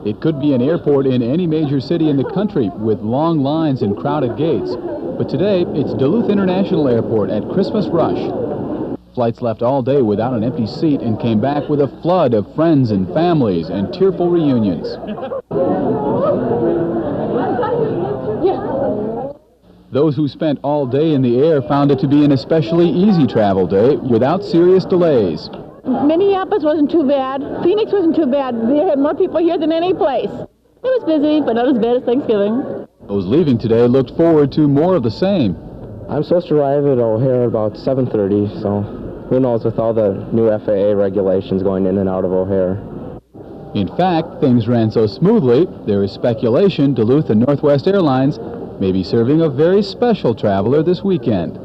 It could be an airport in any major city in the country with long lines and crowded gates. But today, it's Duluth International Airport at Christmas rush. Flights left all day without an empty seat and came back with a flood of friends and families and tearful reunions. Those who spent all day in the air found it to be an especially easy travel day without serious delays. Minneapolis wasn't too bad. Phoenix wasn't too bad. They had more people here than any place. It was busy, but not as bad as Thanksgiving. Those leaving today looked forward to more of the same. I'm supposed to arrive at O'Hare about 7:30, so who knows with all the new FAA regulations going in and out of O'Hare. In fact, things ran so smoothly, there is speculation Duluth and Northwest Airlines may be serving a very special traveler this weekend.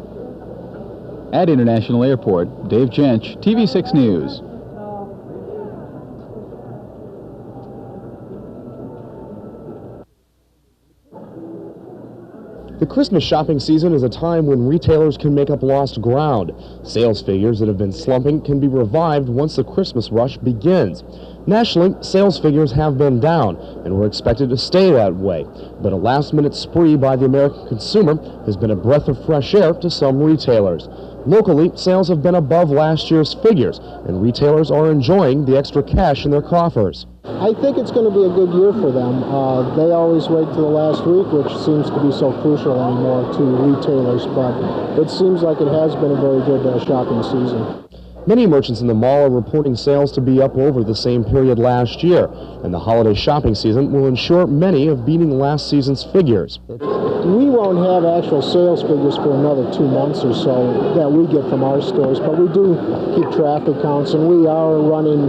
At International Airport, Dave Jench, TV6 News. The Christmas shopping season is a time when retailers can make up lost ground. Sales figures that have been slumping can be revived once the Christmas rush begins. Nationally, sales figures have been down and were expected to stay that way. But a last-minute spree by the American consumer has been a breath of fresh air to some retailers. Locally, sales have been above last year's figures, and retailers are enjoying the extra cash in their coffers. I think it's going to be a good year for them. They always wait to the last week, which seems to be so crucial anymore to retailers, but it seems like it has been a very good shopping season. Many merchants in the mall are reporting sales to be up over the same period last year, and the holiday shopping season will ensure many of beating last season's figures. We won't have actual sales figures for another 2 months or so that we get from our stores, but we do keep traffic counts, and we are running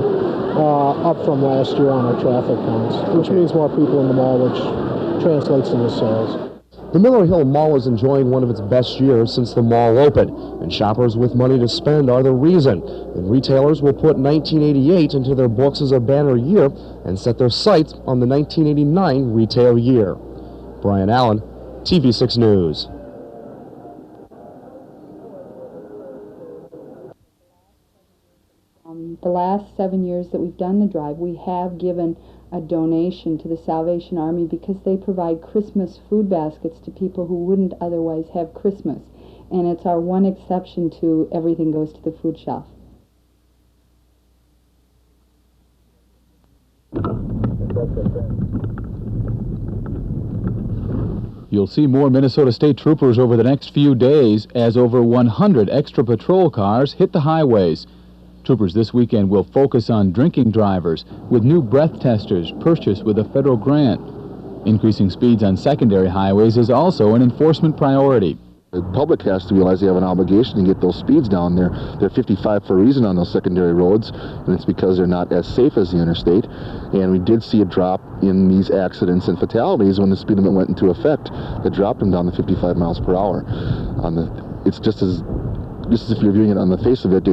up from last year on our traffic counts, which means more people in the mall, which translates into sales. The Miller Hill Mall is enjoying one of its best years since the mall opened, and shoppers with money to spend are the reason. And retailers will put 1988 into their books as a banner year and set their sights on the 1989 retail year. Brian Allen, TV6 News. The last 7 years that we've done the drive, we have given a donation to the Salvation Army because they provide Christmas food baskets to people who wouldn't otherwise have Christmas. And it's our one exception to everything goes to the food shelf. You'll see more Minnesota State Troopers over the next few days as over 100 extra patrol cars hit the highways. Troopers this weekend will focus on drinking drivers with new breath testers purchased with a federal grant. Increasing speeds on secondary highways is also an enforcement priority. The public has to realize they have an obligation to get those speeds down there. They're 55 for a reason on those secondary roads, and it's because they're not as safe as the interstate. And we did see a drop in these accidents and fatalities when the speed limit went into effect. That dropped them down to 55 miles per hour. It's just as if you're viewing it on the face of it,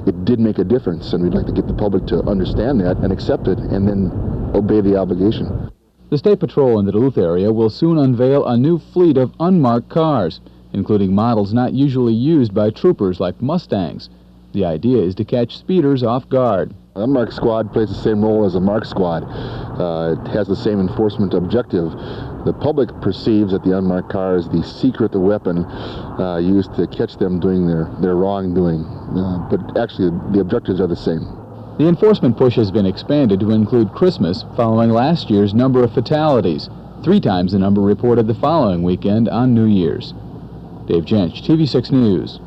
it did make a difference, and we'd like to get the public to understand that and accept it and then obey the obligation. The State Patrol in the Duluth area will soon unveil a new fleet of unmarked cars, including models not usually used by troopers like Mustangs. The idea is to catch speeders off guard. An unmarked squad plays the same role as a marked squad. It has the same enforcement objective. The public perceives that the unmarked car is the secret weapon used to catch them doing their wrongdoing. But actually, the objectives are the same. The enforcement push has been expanded to include Christmas, following last year's number of fatalities, 3 times the number reported the following weekend on New Year's. Dave Jench, TV6 News.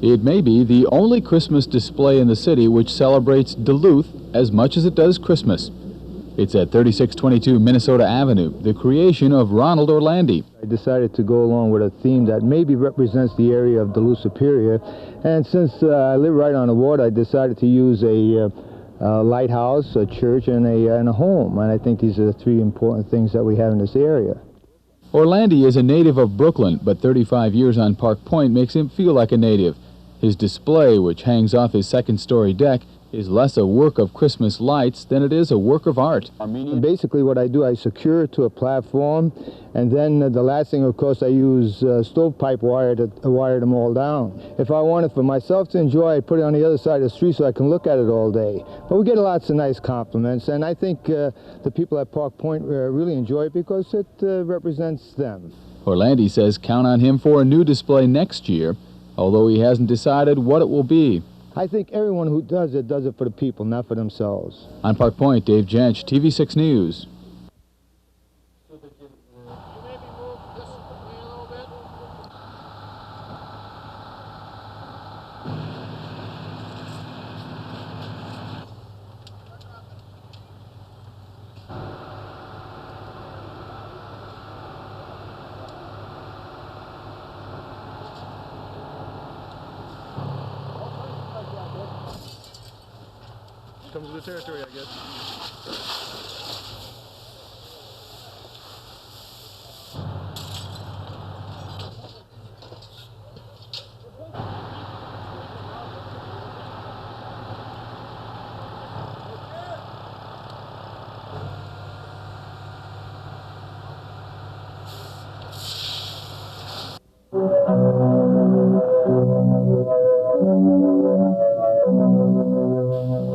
It may be the only Christmas display in the city which celebrates Duluth as much as it does Christmas. It's at 3622 Minnesota Avenue, the creation of Ronald Orlandi. I decided to go along with a theme that maybe represents the area of Duluth Superior, and since I live right on the water, I decided to use a lighthouse, a church, and a home, and I think these are the 3 important things that we have in this area. Orlandi is a native of Brooklyn, but 35 years on Park Point makes him feel like a native. His display, which hangs off his second-story deck, is less a work of Christmas lights than it is a work of art. Basically what I do, I secure it to a platform, and then the last thing, of course, I use stovepipe wire to wire them all down. If I want it for myself to enjoy, I put it on the other side of the street so I can look at it all day. But we get lots of nice compliments, and I think the people at Park Point really enjoy it because it represents them. Orlandi says count on him for a new display next year, although he hasn't decided what it will be. I think everyone who does it for the people, not for themselves. On Park Point, Dave Jench, TV6 News. Comes with the territory, I guess.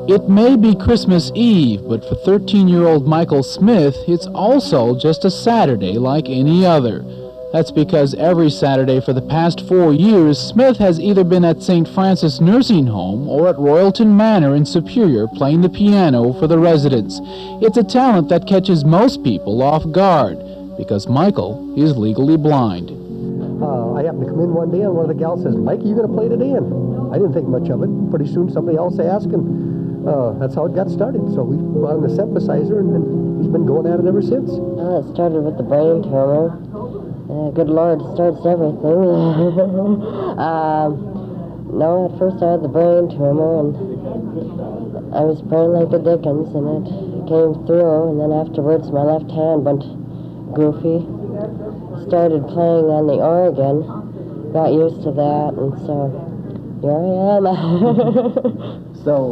It may be Christmas Eve, but for 13-year-old Michael Smith, it's also just a Saturday like any other. That's because every Saturday for the past 4 years, Smith has either been at St. Francis Nursing Home or at Royalton Manor in Superior playing the piano for the residents. It's a talent that catches most people off guard because Michael is legally blind. I happened to come in one day and one of the gals says, "Mike, are you going to play today?" And I didn't think much of it. Pretty soon somebody else asked, and that's how it got started. So we brought him a synthesizer, and then he's been going at it ever since. Well, it started with the brain tumor. Good Lord, starts everything. No, at first I had the brain tumor, and I was praying like the Dickens, and it came through, and then afterwards my left hand went goofy. Started playing on the organ, got used to that, and so here I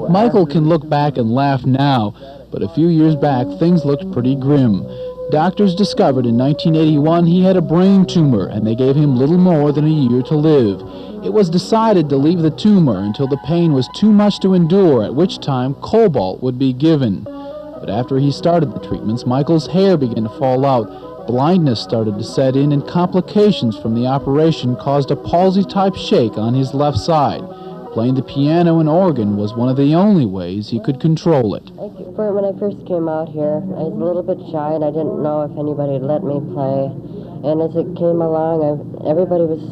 am. Michael can look back and laugh now, but a few years back things looked pretty grim. Doctors discovered in 1981 he had a brain tumor, and they gave him little more than a year to live. It was decided to leave the tumor until the pain was too much to endure, at which time cobalt would be given. But after he started the treatments, Michael's hair began to fall out. Blindness started to set in, and complications from the operation caused a palsy-type shake on his left side. Playing the piano and organ was one of the only ways he could control it. When I first came out here, I was a little bit shy, and I didn't know if anybody would let me play. And as it came along, everybody was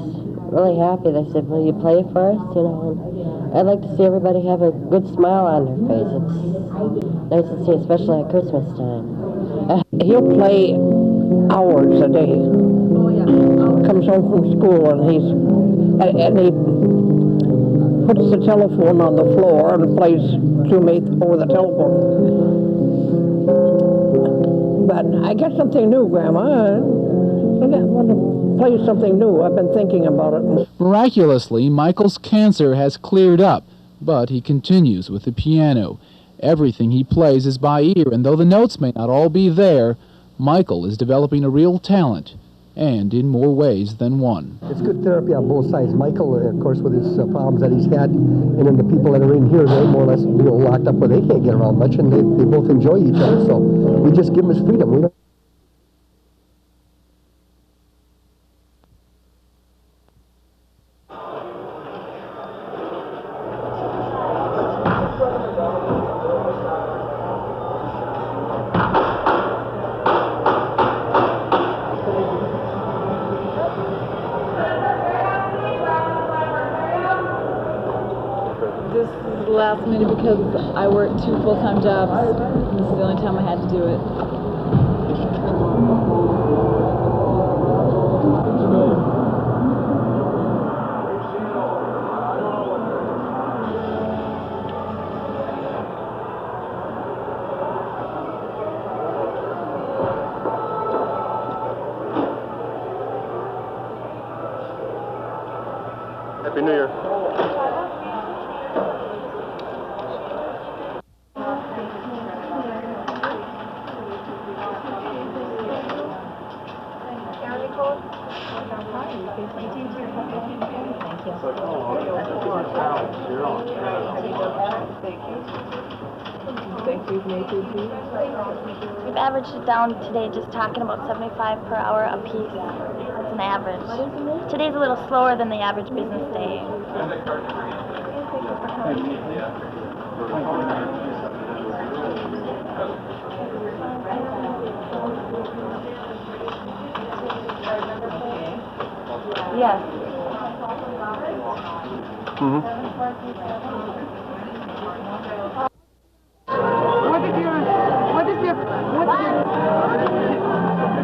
really happy. They said, "Will you play for us?" You know, and I'd like to see everybody have a good smile on their face. It's nice to see, especially at Christmas time. He'll play hours a day. Comes home from school and he puts the telephone on the floor and plays to me over the telephone. But I got something new, Grandma. Look at play something new. I've been thinking about it. Miraculously, Michael's cancer has cleared up, but he continues with the piano. Everything he plays is by ear, and though the notes may not all be there, Michael is developing a real talent, and in more ways than one. It's good therapy on both sides. Michael, of course, with his problems that he's had, and then the people that are in here, they're more or less locked up where they can't get around much, and they both enjoy each other. So we just give him his freedom. We don't. This is last minute because I work 2 full-time jobs. This is the only time I had to do it. Happy New Year. We've averaged it down today just talking about 75 per hour a piece. That's an average. Today's a little slower than the average business day. Yes.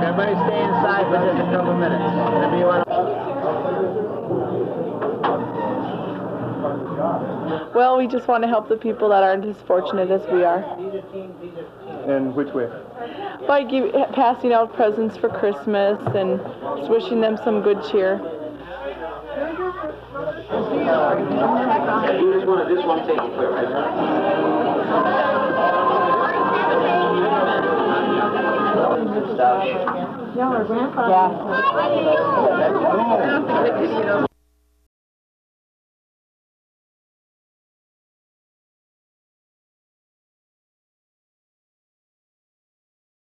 Everybody stay inside for just a couple minutes. Whenever you want. Well, we just want to help the people that aren't as fortunate as we are. In which way? By passing out presents for Christmas and just wishing them some good cheer. This one taken care of, right? Yeah, our grandfather. Yeah.